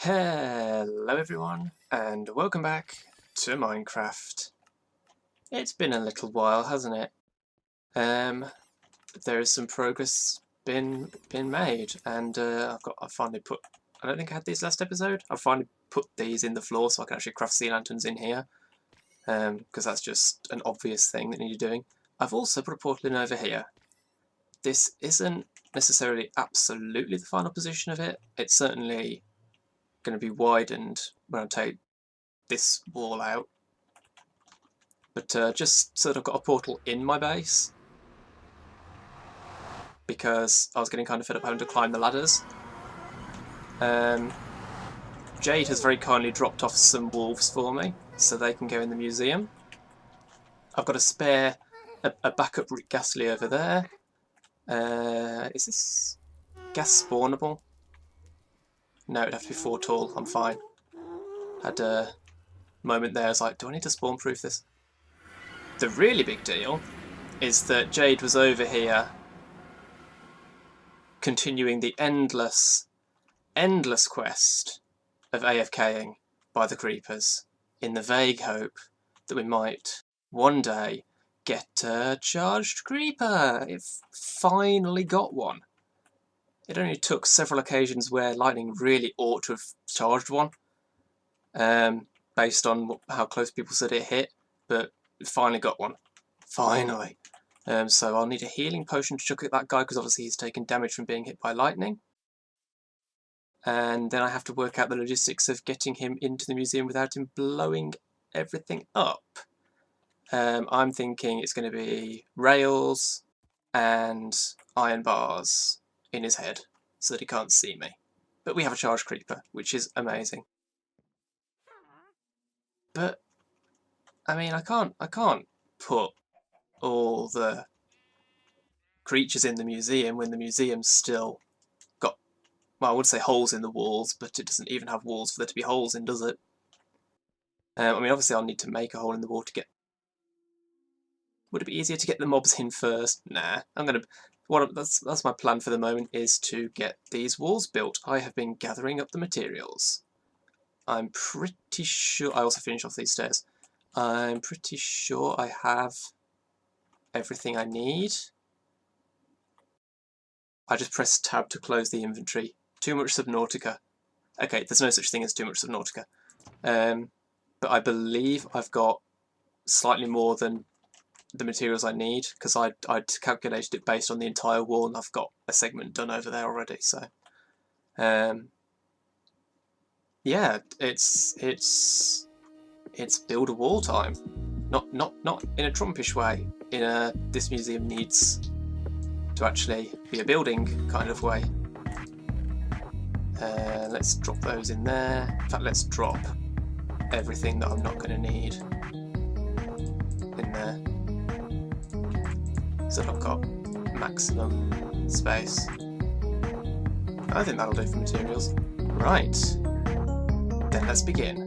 Hello everyone, and welcome back to Minecraft. It's been a little while, hasn't it? There is some progress been made, and I finally put. I don't think I had these last episode. I finally put these in the floor so I can actually craft sea lanterns in here, because that's just an obvious thing that needed doing. I've also put a portal in over here. This isn't necessarily absolutely the final position of it. It's certainly going to be widened when I take this wall out, but just so that I've got a portal in my base, because I was getting kind of fed up having to climb the ladders. Jade has very kindly dropped off some wolves for me so they can go in the museum. I've got a spare, a backup ghastly over there. Is this gas spawnable? No, it'd have to be 4 tall. I'm fine. Had a moment there, I was like, do I need to spawn proof this? The really big deal is that Jade was over here continuing the endless quest of AFKing by the creepers in the vague hope that we might one day get a charged creeper. It finally got one. It only took several occasions where lightning really ought to have charged one, based on how close people said it hit, but it finally got one. Finally. So I'll need a healing potion to chuck at that guy, because obviously he's taken damage from being hit by lightning. And then I have to work out the logistics of getting him into the museum without him blowing everything up. I'm thinking it's going to be rails and iron bars in his head so that he can't see me. But we have a charged creeper, which is amazing. But I mean, I can't put all the creatures in the museum when the museum's still got, well, I would say holes in the walls, but it doesn't even have walls for there to be holes in, does it? I mean, obviously I'll need to make a hole in the wall to get... Would it be easier to get the mobs in first? Nah, I'm gonna... That's my plan for the moment, is to get these walls built. I have been gathering up the materials. I'm pretty sure... I also finished off these stairs. I'm pretty sure I have everything I need. I just pressed tab to close the inventory. Too much Subnautica. Okay, there's no such thing as too much Subnautica. But I believe I've got slightly more than the materials I need, because I'd calculated it based on the entire wall, and I've got a segment done over there already. So, yeah, it's build a wall time. Not in a Trumpish way. In a this museum needs to actually be a building kind of way. Let's drop those in there. In fact, let's drop everything that I'm not going to need in there, so that I've got maximum space. I think that'll do for materials. Right, then let's begin.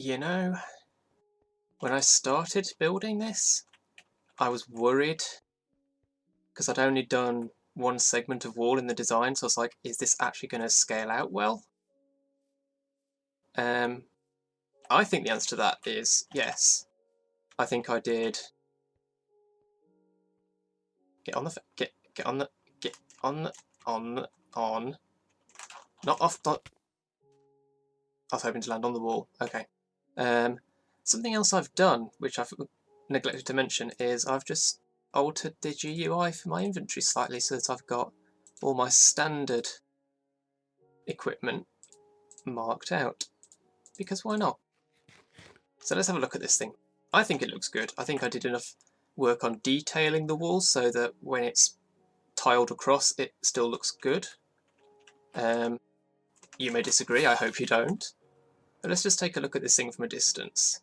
you know, when I started building this, I was worried because I'd only done one segment of wall in the design, so I was like, is this actually going to scale out well? I think the answer to that is yes. I think I did. Get on the on. Not off. Not. I was hoping to land on the wall. Okay. Something else I've done, which I've neglected to mention, is I've just altered the GUI for my inventory slightly so that I've got all my standard equipment marked out. Because why not? So let's have a look at this thing. I think it looks good. I think I did enough work on detailing the walls so that when it's tiled across it still looks good. You may disagree, I hope you don't. But let's just take a look at this thing from a distance.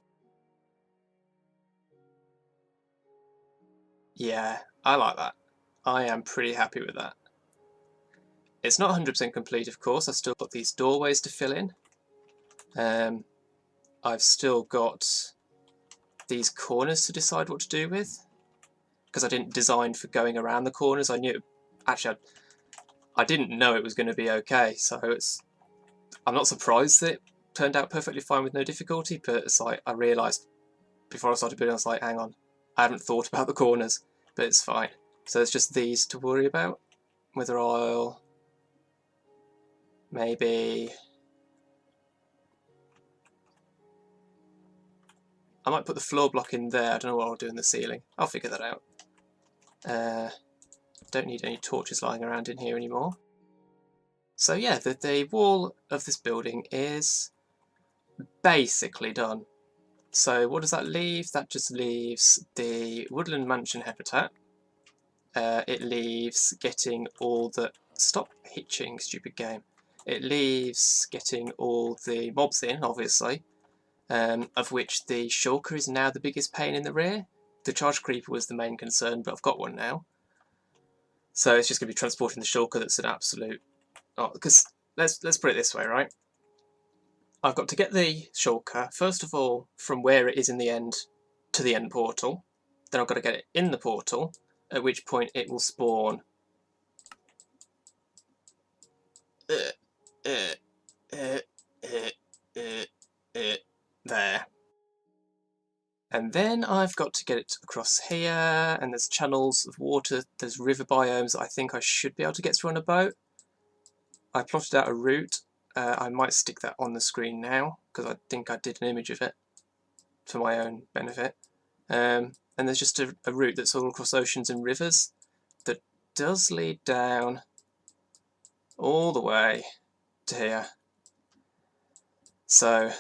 Yeah, I like that. I am pretty happy with that. It's not 100% complete, of course. I've still got these doorways to fill in. I've still got these corners to decide what to do with, because I didn't design for going around the corners. I knew, actually, I didn't know it was going to be okay, so I'm not surprised that it turned out perfectly fine with no difficulty, but it's like I realised before I started building, I was like, hang on, I haven't thought about the corners, but it's fine. So it's just these to worry about, whether I'll maybe... I might put the floor block in there. I don't know what I'll do in the ceiling. I'll figure that out. Don't need any torches lying around in here anymore. So yeah, the wall of this building is basically done. So what does that leave? That just leaves the woodland mansion habitat. It leaves getting all the... Stop hitching, stupid game. It leaves getting all the mobs in, obviously. Of which the shulker is now the biggest pain in the rear. The charge creeper was the main concern, but I've got one now. So it's just going to be transporting the shulker that's an absolute... Oh, because let's put it this way, right? I've got to get the shulker, first of all, from where it is in the end to the end portal. Then I've got to get it in the portal, at which point it will spawn... there. And then I've got to get it across here, and there's channels of water, there's river biomes that I think I should be able to get through on a boat. I plotted out a route. I might stick that on the screen now, because I think I did an image of it for my own benefit. And there's just a route that's all across oceans and rivers that does lead down all the way to here. So,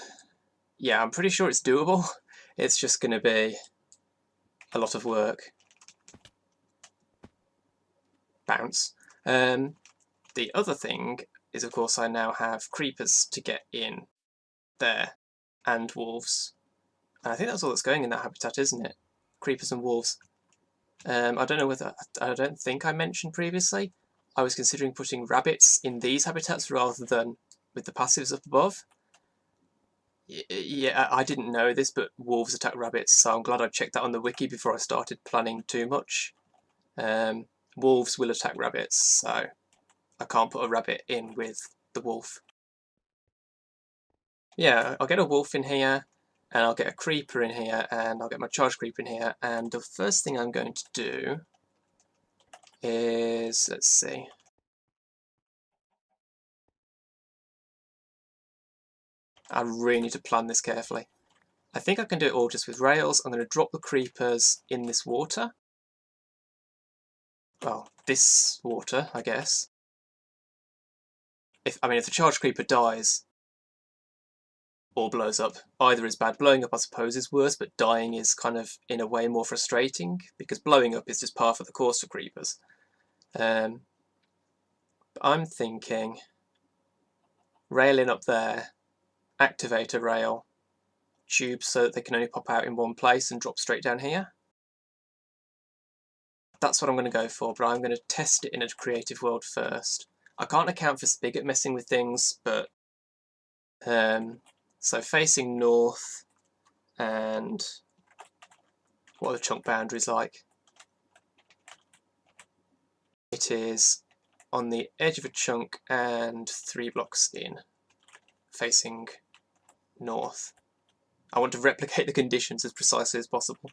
yeah, I'm pretty sure it's doable. It's just going to be a lot of work. Bounce. The other thing is, of course, I now have creepers to get in there, and wolves. And I think that's all that's going in that habitat, isn't it? Creepers and wolves. I don't know whether... I don't think I mentioned previously, I was considering putting rabbits in these habitats rather than with the passives up above. Yeah, I didn't know this, but wolves attack rabbits, so I'm glad I checked that on the wiki before I started planning too much. Wolves will attack rabbits, so I can't put a rabbit in with the wolf. Yeah, I'll get a wolf in here, and I'll get a creeper in here, and I'll get my charge creeper in here, and the first thing I'm going to do is, let's see. I really need to plan this carefully. I think I can do it all just with rails. I'm going to drop the creepers in this water. Well, this water, I guess. If the charge creeper dies or blows up, either is bad. Blowing up, I suppose, is worse, but dying is kind of, in a way, more frustrating, because blowing up is just par for the course for creepers. I'm thinking railing up there, activator rail, tubes so that they can only pop out in one place and drop straight down here. That's what I'm going to go for, but I'm going to test it in a creative world first. I can't account for Spigot messing with things, but So facing north, and what are the chunk boundaries like? It is on the edge of a chunk and 3 blocks in, facing north. I want to replicate the conditions as precisely as possible.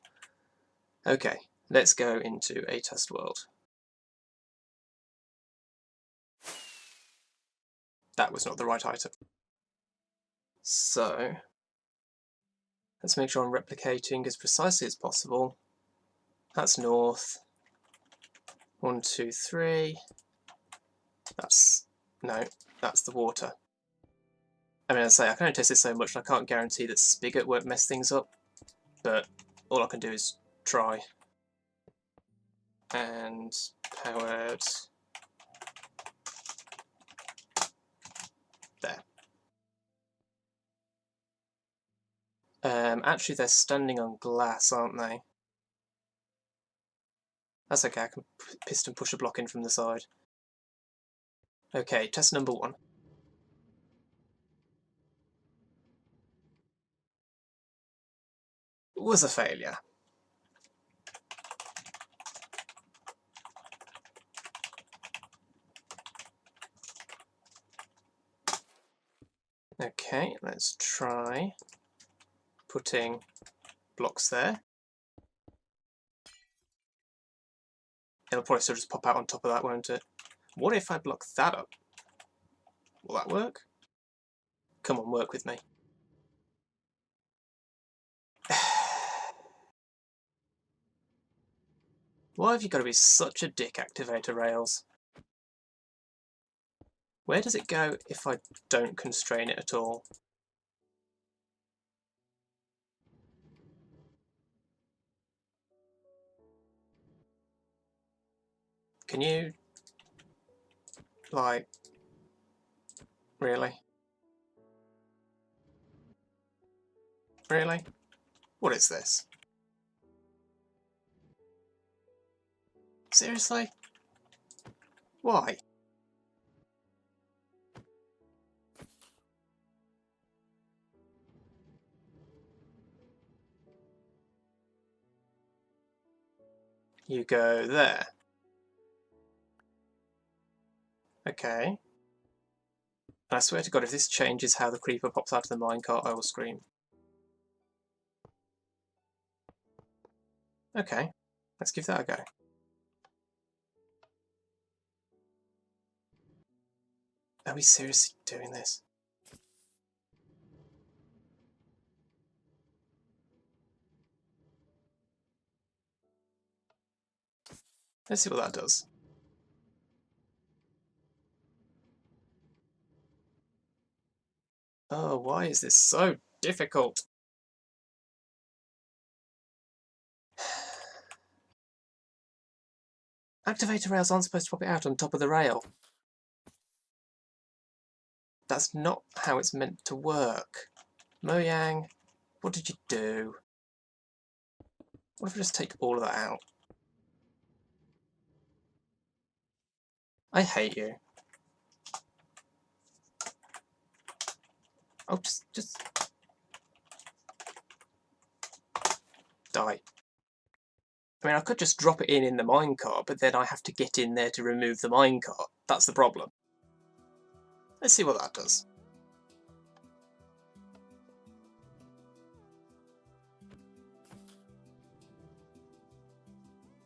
Okay, let's go into a test world. That was not the right item. So, let's make sure I'm replicating as precisely as possible. That's north. 1, 2, 3. No, that's the water. I mean, I can only test this so much, and I can't guarantee that Spigot won't mess things up, but all I can do is try. And powered. There. Actually, they're standing on glass, aren't they? That's okay, I can piston push a block in from the side. Okay, test number 1. Was a failure. Okay, let's try putting blocks there. It'll probably still just pop out on top of that, won't it? What if I block that up? Will that work? Come on, work with me. Why have you got to be such a dick, activator rails? Where does it go if I don't constrain it at all? Can you... like... really? Really? What is this? Seriously? Why? You go there. Okay. I swear to God, if this changes how the creeper pops out of the minecart, I will scream. Okay, let's give that a go. Are we seriously doing this? Let's see what that does. Oh, why is this so difficult? Activator rails aren't supposed to pop it out on top of the rail. That's not how it's meant to work. Mojang, what did you do? What if I just take all of that out? I hate you. Oh, just... die. I mean, I could just drop it in the minecart, but then I have to get in there to remove the minecart. That's the problem. Let's see what that does.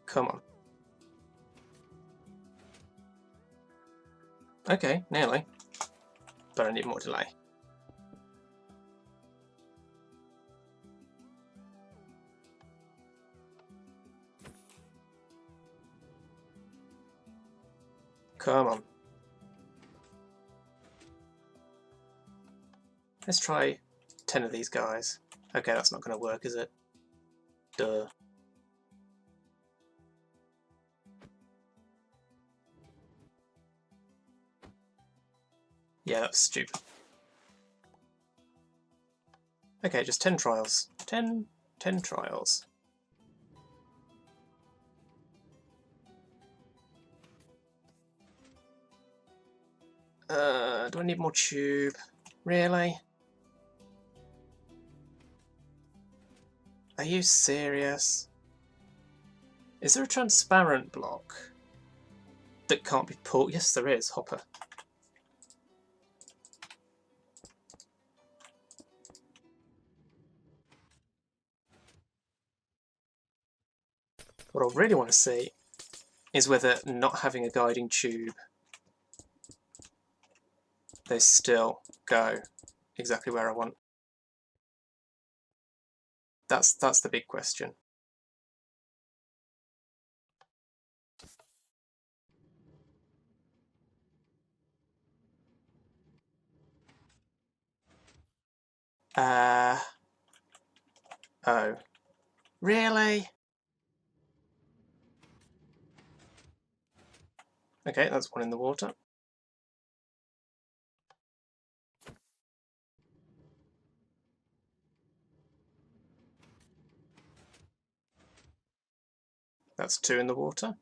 Come on. Okay, nearly. But I need more delay. Come on. Let's try 10 of these guys. Okay, that's not going to work, is it? Duh. Yeah, that's stupid. Okay, just 10 trials. 10 trials. Do I need more tube? Really? Are you serious? Is there a transparent block that can't be pulled? Yes, there is, Hopper. What I really want to see is whether not having a guiding tube, they still go exactly where I want. That's the big question. Oh. Really? Okay, that's one in the water. That's two in the water.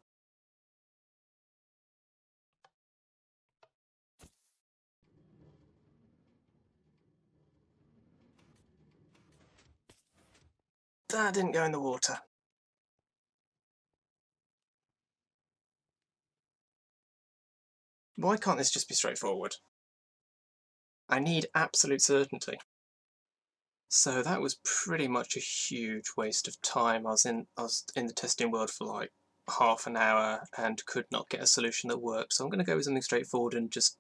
That didn't go in the water. Why can't this just be straightforward? I need absolute certainty. So that was pretty much a huge waste of time. I was in the testing world for like half an hour and could not get a solution that worked. So I'm going to go with something straightforward and just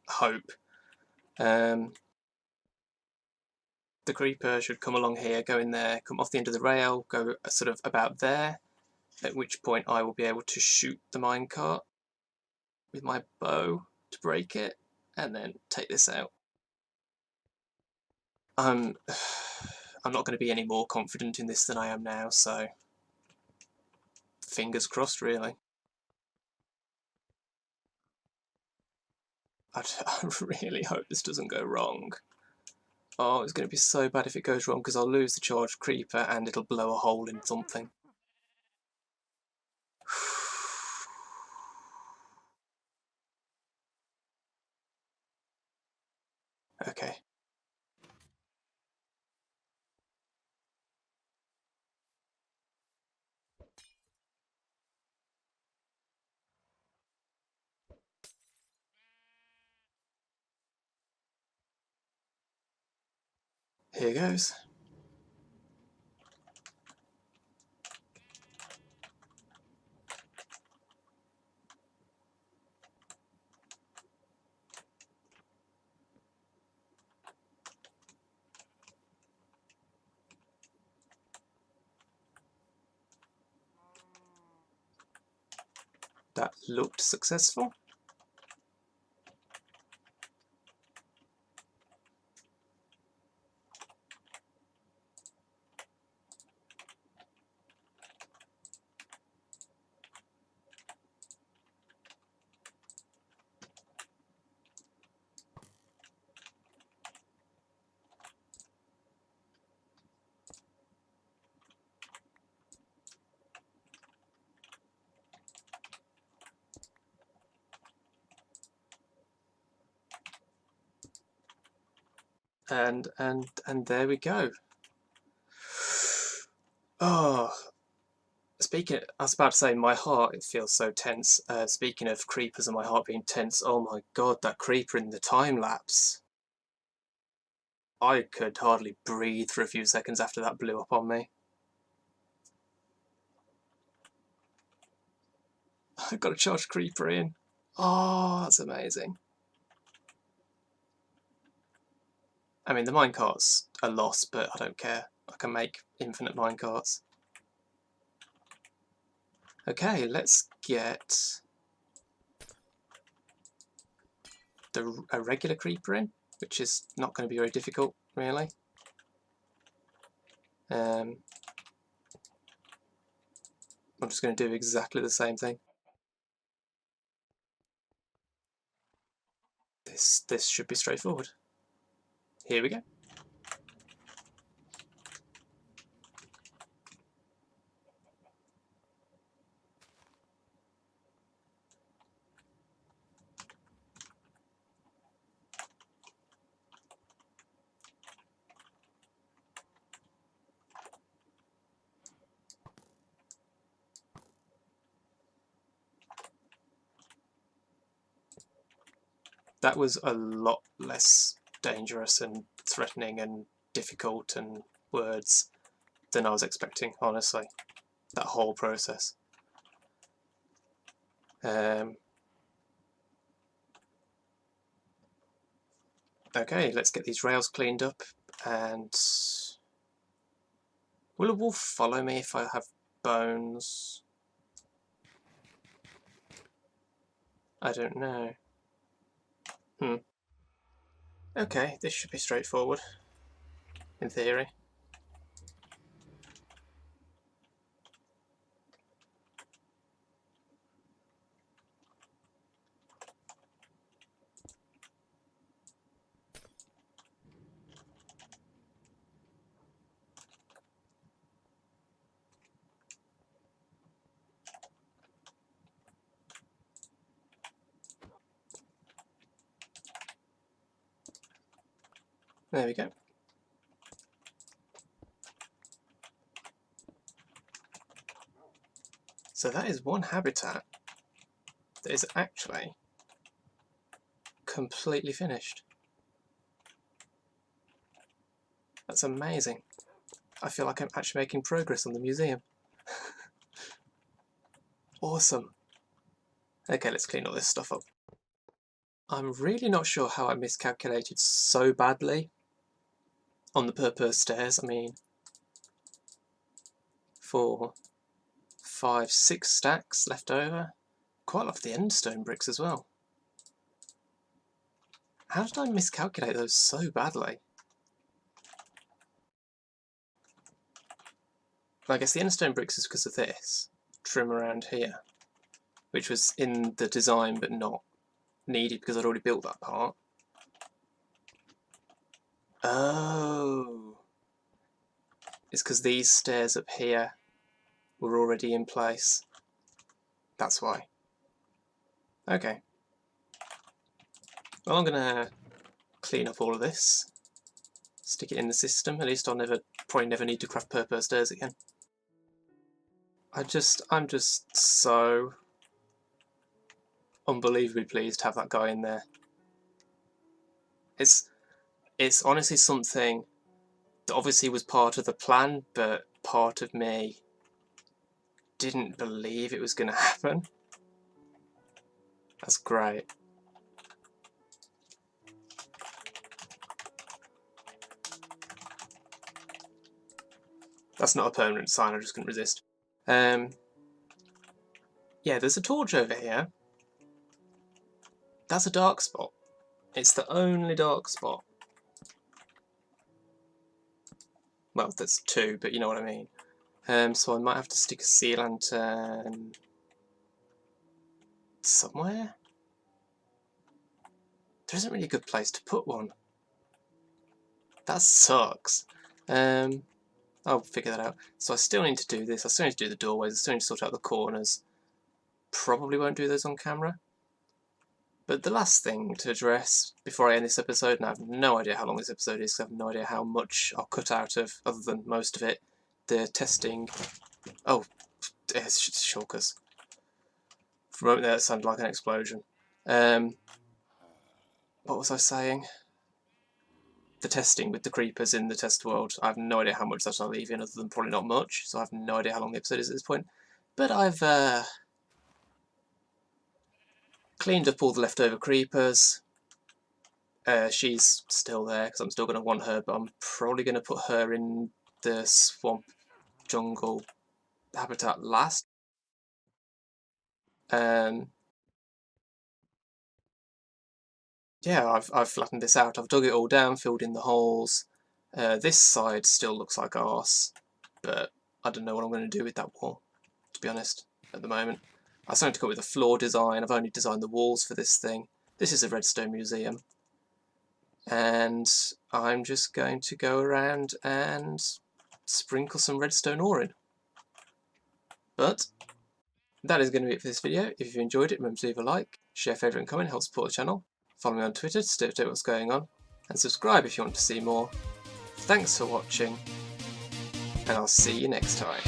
hope. The creeper should come along here, go in there, come off the end of the rail, go sort of about there, at which point I will be able to shoot the minecart with my bow to break it, and then take this out. I'm not going to be any more confident in this than I am now, so fingers crossed, really. I really hope this doesn't go wrong. Oh, it's going to be so bad if it goes wrong, because I'll lose the charged creeper and it'll blow a hole in something. Okay. Here goes. That looked successful. And there we go. Oh, I was about to say, my heart, it feels so tense. Speaking of creepers and my heart being tense, oh my god, that creeper in the time lapse. I could hardly breathe for a few seconds after that blew up on me. I got a charged creeper in. Oh, that's amazing. I mean, the minecart's a loss, but I don't care. I can make infinite minecarts. Okay, let's get a regular creeper in, which is not going to be very difficult, really. I'm just going to do exactly the same thing. This should be straightforward. Here we go. That was a lot less dangerous and threatening and difficult and words than I was expecting, honestly. That whole process. Okay, let's get these rails cleaned up, and will a wolf follow me if I have bones? I don't know. Okay, this should be straightforward, in theory. There we go. So that is one habitat that is actually completely finished. That's amazing. I feel like I'm actually making progress on the museum. Awesome. Okay, let's clean all this stuff up. I'm really not sure how I miscalculated so badly on the per stairs. I mean, 4, 5, 6 stacks left over. Quite a lot of the end stone bricks as well. How did I miscalculate those so badly? I guess the end stone bricks is because of this trim around here, which was in the design but not needed because I'd already built that part. Oh, it's because these stairs up here were already in place. That's why. Okay. Well, I'm gonna clean up all of this, stick it in the system. At least I'll probably never need to craft per stairs again. I'm just so unbelievably pleased to have that guy in there. It's honestly something that obviously was part of the plan, but part of me didn't believe it was going to happen. That's great. That's not a permanent sign, I just couldn't resist. Yeah, there's a torch over here. That's a dark spot. It's the only dark spot. Well, there's 2, but you know what I mean. So I might have to stick a sea lantern somewhere. There isn't really a good place to put one. That sucks. I'll figure that out. So I still need to do this. I still need to do the doorways. I still need to sort out the corners. Probably won't do those on camera. But the last thing to address before I end this episode, and I have no idea how long this episode is, because I have no idea how much I'll cut out of, other than most of it, the testing. Oh, it's shulkers. For a moment there, it sounded like an explosion. What was I saying? The testing with the creepers in the test world. I have no idea how much that I'll leave in, other than probably not much, so I have no idea how long the episode is at this point. But I've cleaned up all the leftover creepers. She's still there because I'm still going to want her, but I'm probably going to put her in the swamp jungle habitat last. Yeah, I've flattened this out. I've dug it all down, filled in the holes. This side still looks like arse, but I don't know what I'm going to do with that wall, to be honest, at the moment. I started to go with a floor design. I've only designed the walls for this thing. This is a redstone museum. And I'm just going to go around and sprinkle some redstone ore in. But that is going to be it for this video. If you enjoyed it, remember to leave a like, share, favourite and comment, help support the channel. Follow me on Twitter to stay up to date what's going on, and subscribe if you want to see more. Thanks for watching, and I'll see you next time.